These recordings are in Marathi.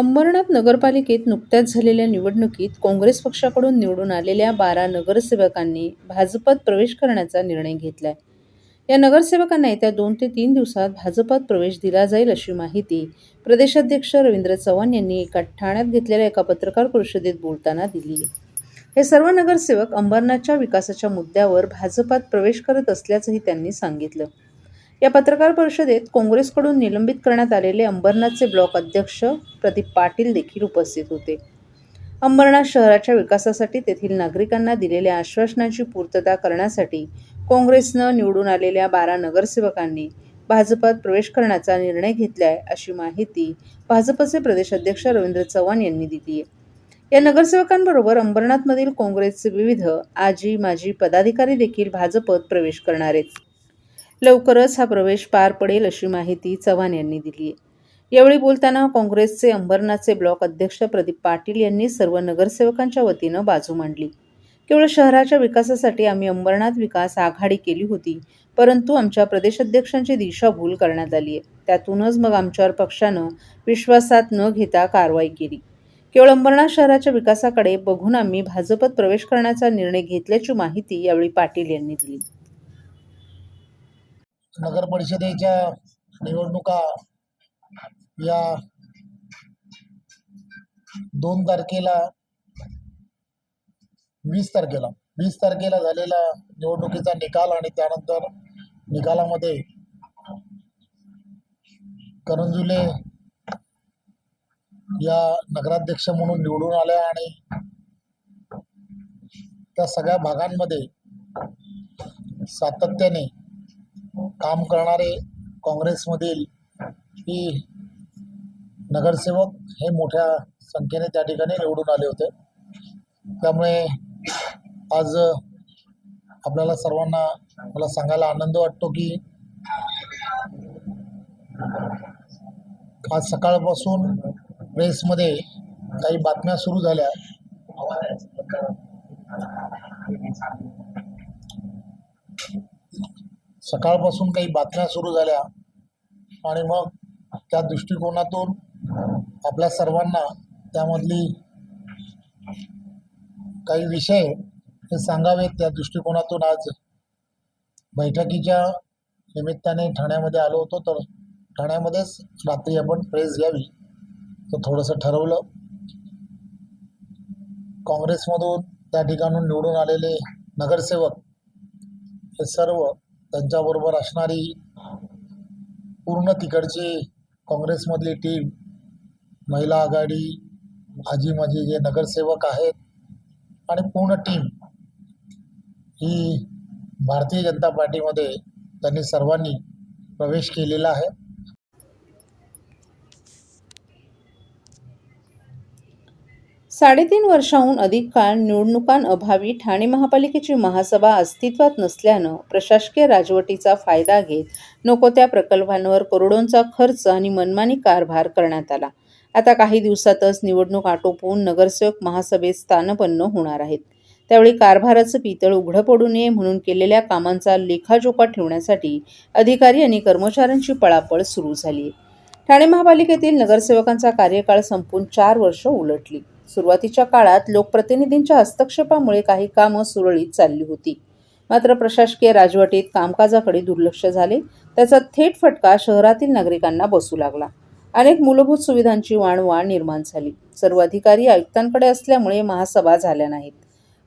अंबरनाथ नगरपालिकेत नुकत्याच झालेल्या निवडणुकीत काँग्रेस पक्षाकडून निवडून आलेल्या 12 नगरसेवकांनी भाजपात प्रवेश करण्याचा निर्णय घेतलाय. या नगरसेवकांना येत्या 2 ते 3 दिवसात भाजपात प्रवेश दिला जाईल अशी माहिती प्रदेशाध्यक्ष रवींद्र चव्हाण यांनी ठाण्यात घेतलेल्या एका पत्रकार परिषदेत बोलताना दिली. हे सर्व नगरसेवक अंबरनाथच्या विकासाच्या मुद्द्यावर भाजपात प्रवेश करत असल्याचंही त्यांनी सांगितलं. या पत्रकार परिषदेत काँग्रेसकडून निलंबित करण्यात आलेले अंबरनाथचे ब्लॉक अध्यक्ष प्रदीप पाटील देखील उपस्थित होते. अंबरनाथ शहराच्या विकासासाठी तेथील नागरिकांना दिलेल्या आश्वासनांची पूर्तता करण्यासाठी काँग्रेसनं निवडून आलेल्या 12 नगरसेवकांनी भाजपात प्रवेश करण्याचा निर्णय घेतलाय अशी माहिती भाजपचे प्रदेशाध्यक्ष रवींद्र चव्हाण यांनी दिली आहे. या नगरसेवकांबरोबर अंबरनाथमधील काँग्रेसचे विविध आजी माजी पदाधिकारी देखील भाजपात प्रवेश करणार आहेत. लवकरच हा प्रवेश पार पडेल अशी माहिती चव्हाण यांनी दिली आहे. यावेळी बोलताना काँग्रेसचे अंबरनाथचे ब्लॉक अध्यक्ष प्रदीप पाटील यांनी सर्व नगरसेवकांच्या वतीनं बाजू मांडली. केवळ शहराच्या विकासासाठी आम्ही अंबरनाथ विकास आघाडी केली होती, परंतु आमच्या प्रदेशाध्यक्षांची दिशाभूल करण्यात आली आहे. त्यातूनच मग आमच्यावर पक्षानं विश्वासात न घेता कारवाई केली. केवळ अंबरनाथ शहराच्या विकासाकडे बघून आम्ही भाजपात प्रवेश करण्याचा निर्णय घेतल्याची माहिती यावेळी पाटील यांनी दिली. नगर परिषदेच्या निवडणुका या 2 तारखेला 20 तारखेला झालेला निवडणुकीचा निकाल आणि त्यानंतर निकालामध्ये करंजुले या नगराध्यक्ष म्हणून निवडून आल्या आणि त्या सगळ्या भागांमध्ये सातत्याने काम करणारे काँग्रेसमधील ही नगरसेवक हे मोठ्या संख्येने त्या ठिकाणी निवडून आले होते. त्यामुळे आज आपल्याला सर्वांना मला सांगायला आनंद वाटतो की आज सकाळपासून प्रेसमध्ये काही बातम्या सुरू झाल्या. आणि मग त्या दृष्टिकोनातून आपल्या सर्वांना त्यामधली काही विषय हे सांगावेत, त्या दृष्टिकोनातून आज बैठकीच्या निमित्ताने ठाण्यामध्ये आलो होतो. तर ठाण्यामध्येच रात्री आपण प्रेस घ्यावी तर थोडंसं ठरवलं. काँग्रेसमधून त्या ठिकाणून निवडून आलेले नगरसेवक हे सर्व, त्यांच्याबरोबर असणारी पूर्ण तिकडची काँग्रेसमधली टीम, महिला आघाडी, आजी माजी जे नगरसेवक आहेत आणि पूर्ण टीम ही भारतीय जनता पार्टीमध्ये त्यांनी सर्वांनी प्रवेश केलेला आहे. 3.5 वर्षांहून अधिक काळ निवडणुकांअभावी ठाणे महापालिकेची महासभा अस्तित्वात नसल्यानं प्रशासकीय राजवटीचा फायदा घेत नको त्या प्रकल्पांवर करोडोंचा खर्च आणि मनमानी कारभार करण्यात आला. आता काही दिवसातच निवडणूक आटोपून नगरसेवक महासभेत स्थानपन्न होणार आहेत. त्यावेळी कारभाराचं पितळ उघडं पडू नये म्हणून केलेल्या कामांचा लेखाजोखा ठेवण्यासाठी अधिकारी आणि कर्मचाऱ्यांची पळापळ सुरू झाली आहे. ठाणे महापालिकेतील नगरसेवकांचा कार्यकाळ संपून 4 वर्ष उलटली. सुरुवातीच्या काळात लोकप्रतिनिधींच्या हस्तक्षेपामुळे काही कामं सुरळीत चालली होती. मात्र प्रशासकीय राजवटीत कामकाजाकडे दुर्लक्ष झाले. त्याचा थेट फटका शहरातील नागरिकांना बसू लागला. अनेक मूलभूत सुविधांची वाणवा निर्माण झाली. सर्व अधिकारी आयुक्तांकडे असल्यामुळे महासभा झाल्या नाहीत.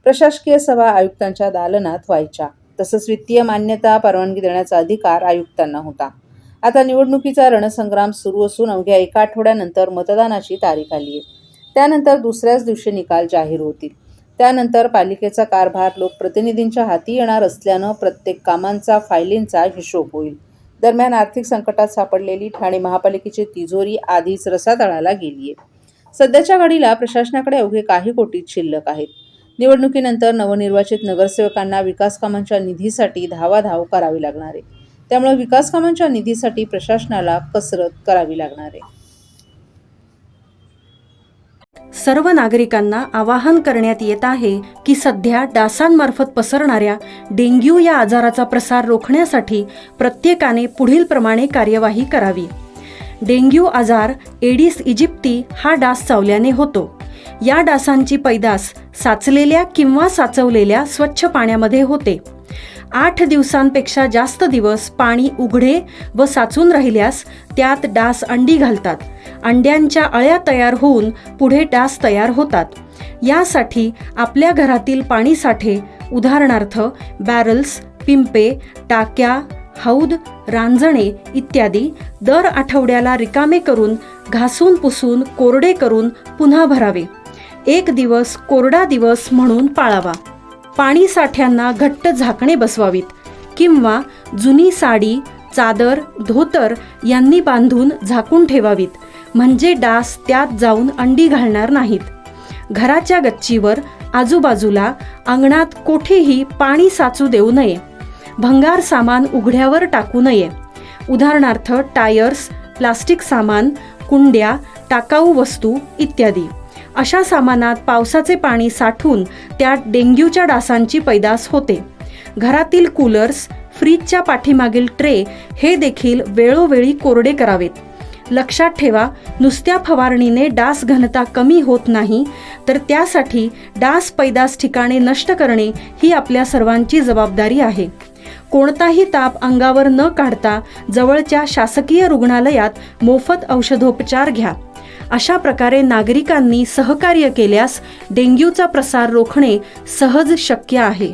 प्रशासकीय सभा आयुक्तांच्या दालनात व्हायच्या. तसंच वित्तीय मान्यता परवानगी देण्याचा अधिकार आयुक्तांना होता. आता निवडणुकीचा रणसंग्राम सुरू असून अवघ्या 1 आठवड्यानंतर मतदानाची तारीख आली आहे. त्यानंतर दुसऱ्याच दिवशी निकाल जाहीर होतील. त्यानंतर पालिकेचा कारभार लोकप्रतिनिधींच्या हाती येणार असल्यानं प्रत्येक कामांचा फायलींचा हिशोब होईल. दरम्यान आर्थिक संकटात सापडलेली ठाणे महापालिकेची तिजोरी आधीच रसातळाला गेली आहे. सध्याच्या घडीला प्रशासनाकडे अवघे काही कोटीच शिल्लक आहेत. निवडणुकीनंतर नवनिर्वाचित नगरसेवकांना विकास कामांच्या निधीसाठी धावाधाव करावी लागणार आहे. त्यामुळे विकास कामांच्या निधीसाठी प्रशासनाला कसरत करावी लागणार आहे. सर्व नागरिकांना आवाहन करण्यात येत आहे की सध्या डासांमार्फत पसरणाऱ्या डेंग्यू या आजाराचा प्रसार रोखण्यासाठी प्रत्येकाने पुढील प्रमाणे कार्यवाही करावी. डेंग्यू आजार एडिस इजिप्ती हा डास चावल्याने होतो. या डासांची पैदास साचलेल्या किंवा साचवलेल्या स्वच्छ पाण्यामध्ये होते. 8 दिवसांपेक्षा जास्त दिवस पाणी उघडे व साचून राहिल्यास त्यात डास अंडी घालतात. अंड्यांच्या अळ्या तयार होऊन पुढे डास तयार होतात. यासाठी आपल्या घरातील पाणी साठे उदाहरणार्थ बॅरल्स, पिंपे, टाक्या, हौद, रांजणे इत्यादी दर आठवड्याला रिकामे करून घासून पुसून कोरडे करून पुन्हा भरावे. 1 दिवस कोरडा दिवस म्हणून पाळावा. पाणी साठ्यांना घट्ट झाकणे बसवावीत किंवा जुनी साडी, चादर, धोतर यांनी बांधून झाकून ठेवावीत, म्हणजे डास त्यात जाऊन अंडी घालणार नाहीत. घराच्या गच्चीवर, आजूबाजूला, अंगणात कोठेही पाणी साचू देऊ नये. भंगार सामान उघड्यावर टाकू नये. उदाहरणार्थ टायर्स, प्लास्टिक सामान, कुंड्या, टाकाऊ वस्तू इत्यादी. अशा सामानात पावसाचे पाणी साठून त्यात डेंग्यूच्या डासांची पैदास होते. घरातील कूलर्स, फ्रीजच्या पाठीमागील ट्रे हे देखील वेळोवेळी कोरडे करावेत. लक्षात ठेवा, नुसत्या फवारणीने डास घनता कमी होत नाही, तर त्यासाठी डास पैदास ठिकाणे नष्ट करणे ही आपल्या सर्वांची जबाबदारी आहे. कोणताही ताप अंगावर न काढता जवळच्या शासकीय रुग्णालयात मोफत औषधोपचार घ्या. अशा प्रकारे नागरिकांनी सहकार्य केल्यास डेंग्यूचा प्रसार रोखणे सहज शक्य आहे.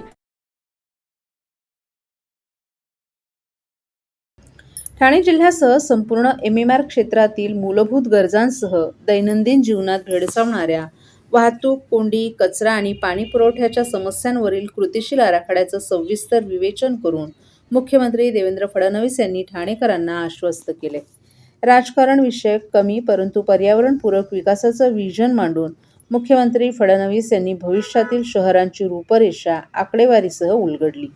ठाणे जिल्ह्यासह संपूर्ण MMR क्षेत्रातील मूलभूत गरजांसह दैनंदिन जीवनात भेडसावणाऱ्या वाहतूक, कोंडी, कचरा आणि पाणी पुरवठ्याच्या समस्यांवरील कृतीशील आराखड्याचं सविस्तर विवेचन करून मुख्यमंत्री देवेंद्र फडणवीस यांनी ठाणेकरांना आश्वस्त केले. राजकारण विषयक कमी परंतु पर्यावरणपूरक विकासाचं व्हिजन मांडून मुख्यमंत्री फडणवीस यांनी भविष्यातील शहरांची रूपरेषा आकडेवारीसह उलगडली.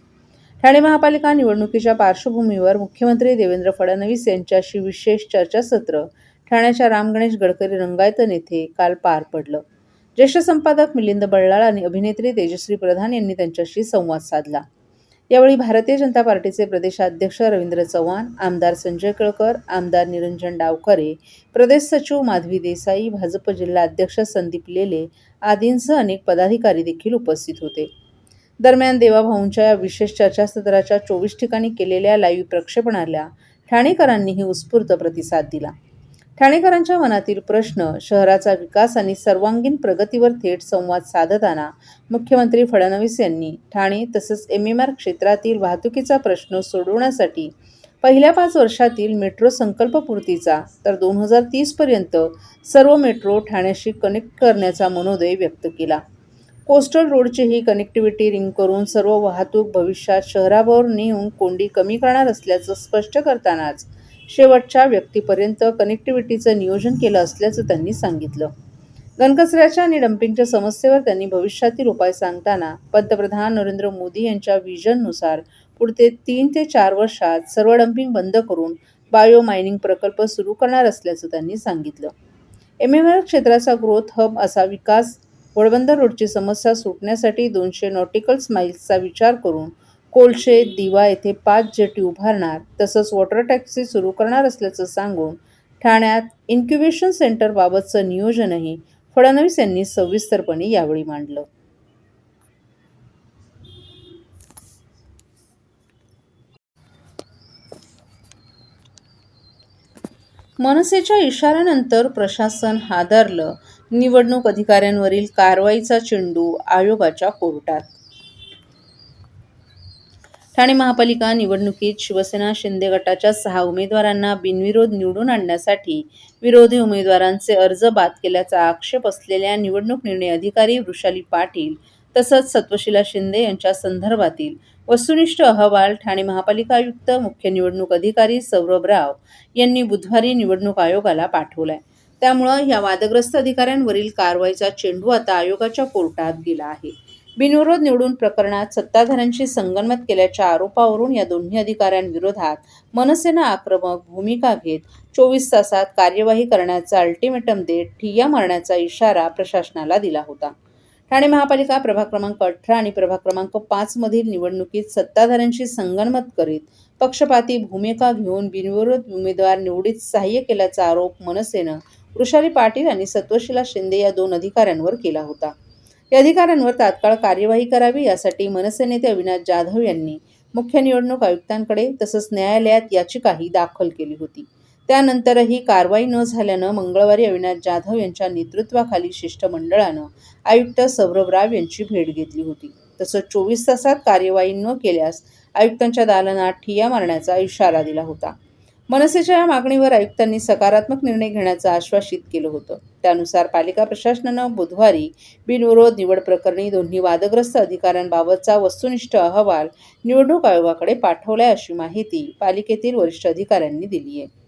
ठाणे महापालिका निवडणुकीच्या पार्श्वभूमीवर मुख्यमंत्री देवेंद्र फडणवीस यांच्याशी विशेष चर्चासत्र ठाण्याच्या राम गणेश गडकरी रंगायतन येथे काल पार पडलं. ज्येष्ठ संपादक मिलिंद बल्लाळ आणि अभिनेत्री तेजश्री प्रधान यांनी त्यांच्याशी संवाद साधला. यावेळी भारतीय जनता पार्टीचे प्रदेशाध्यक्ष रवींद्र चव्हाण, आमदार संजय केळकर, आमदार निरंजन डावखरे, प्रदेश सचिव माधवी देसाई, भाजप जिल्हा अध्यक्ष संदीप लेले आदींसह अनेक पदाधिकारी देखील उपस्थित होते. दरम्यान देवाभाऊंच्या या विशेष चर्चासत्राच्या 24 ठिकाणी केलेल्या लाईव्ह प्रक्षेपणाला ठाणेकरांनीही उत्स्फूर्त प्रतिसाद दिला. ठाणेकरांच्या मनातील प्रश्न, शहराचा विकास आणि सर्वांगीण प्रगतीवर थेट संवाद साधताना मुख्यमंत्री फडणवीस यांनी ठाणे तसंच MMR क्षेत्रातील वाहतुकीचा प्रश्न सोडवण्यासाठी पहिल्या 5 वर्षातील मेट्रो संकल्पपूर्तीचा तर 2030 पर्यंत सर्व मेट्रो ठाण्याशी कनेक्ट करण्याचा मनोदय व्यक्त केला. कोस्टल रोडचीही कनेक्टिव्हिटी रिंग करून सर्व वाहतूक भविष्यात शहरावर नेऊन कोंडी कमी करणार असल्याचं स्पष्ट करतानाच शेवटच्या व्यक्तीपर्यंत कनेक्टिव्हिटीचं नियोजन केलं असल्याचं त्यांनी सांगितलं. घनकचऱ्याच्या आणि डम्पिंगच्या समस्येवर त्यांनी भविष्यातील उपाय सांगताना पंतप्रधान नरेंद्र मोदी यांच्या व्हिजननुसार पुढचे 3 ते 4 वर्षात सर्व डम्पिंग बंद करून बायो मायनिंग प्रकल्प सुरू करणार असल्याचं त्यांनी सांगितलं. MMR क्षेत्राचा ग्रोथ हब असा विकास, घोडबंदर रोडची समस्या सुटण्यासाठी 200 नॉटिकल माईल्सचा विचार करून कोलशे, दिवा येथे 5 जेटी उभारणार तसंच वॉटर टॅक्सी सुरू करणार असल्याचं सांगून ठाण्यात इन्क्युबेशन सेंटरबाबतचं नियोजनही फडणवीस यांनी सविस्तरपणे यावेळी मांडलं. मनसेच्या इशाऱ्यानंतर प्रशासन हादरलं, निवडणूक अधिकाऱ्यांवरील कारवाईचा चेंडू आयोगाच्या कोर्टात. ठाणे महापालिका निवडणुकीत शिवसेना शिंदे गटाच्या 6 उमेदवारांना बिनविरोध निवडून आणण्यासाठी विरोधी उमेदवारांचे अर्ज बाद केल्याचा आक्षेप असलेल्या निवडणूक निर्णय अधिकारी वृषाली पाटील तसंच सत्वशीला शिंदे यांच्या संदर्भातील वस्तुनिष्ठ अहवाल ठाणे महापालिका आयुक्त, मुख्य निवडणूक अधिकारी सौरभ राव यांनी बुधवारी निवडणूक आयोगाला पाठवलाय. त्यामुळं या वादग्रस्त अधिकाऱ्यांवरील कारवाईचा चेंडू आता आयोगाच्या कोर्टात गेला आहे. बिनविरोध निवडून प्रकरणात सत्ताधाऱ्यांशी संगनमत केल्याच्या आरोपावरून या दोन्ही अधिकाऱ्यांविरोधात मनसेनं आक्रमक भूमिका घेत 24 तासात कार्यवाही करण्याचा अल्टिमेटम देत ठिय्या मारण्याचा इशारा प्रशासनाला दिला होता. ठाणे महापालिका प्रभाग क्रमांक 18 आणि प्रभाग क्रमांक 5 मधील निवडणुकीत सत्ताधाऱ्यांशी संगनमत करीत पक्षपाती भूमिका घेऊन बिनविरोध उमेदवार निवडीत सहाय्य केल्याचा आरोप मनसेनं वृषाली पाटील आणि सत्वशीला शिंदे या 2 अधिकाऱ्यांवर केला होता. या अधिकाऱ्यांवर तात्काळ कार्यवाही करावी यासाठी मनसे नेते अविनाश जाधव यांनी मुख्य निवडणूक आयुक्तांकडे तसंच न्यायालयात याचिकाही दाखल केली होती. त्यानंतरही कारवाई न झाल्यानं मंगळवारी अविनाश जाधव यांच्या नेतृत्वाखाली शिष्टमंडळानं आयुक्त सौरभ राव यांची भेट घेतली होती. तसंच 24 तासात कार्यवाही न केल्यास आयुक्तांच्या दालनात ठिय्या मारण्याचा इशारा दिला होता. मनसेच्या या मागणीवर आयुक्तांनी सकारात्मक निर्णय घेण्याचं आश्वासित केलं होतं. त्यानुसार पालिका प्रशासनानं बुधवारी बिनविरोध निवड प्रकरणी दोन्ही वादग्रस्त अधिकाऱ्यांबाबतचा वस्तुनिष्ठ अहवाल निवडणूक आयोगाकडे पाठवलाय अशी माहिती पालिकेतील वरिष्ठ अधिकाऱ्यांनी दिली आहे.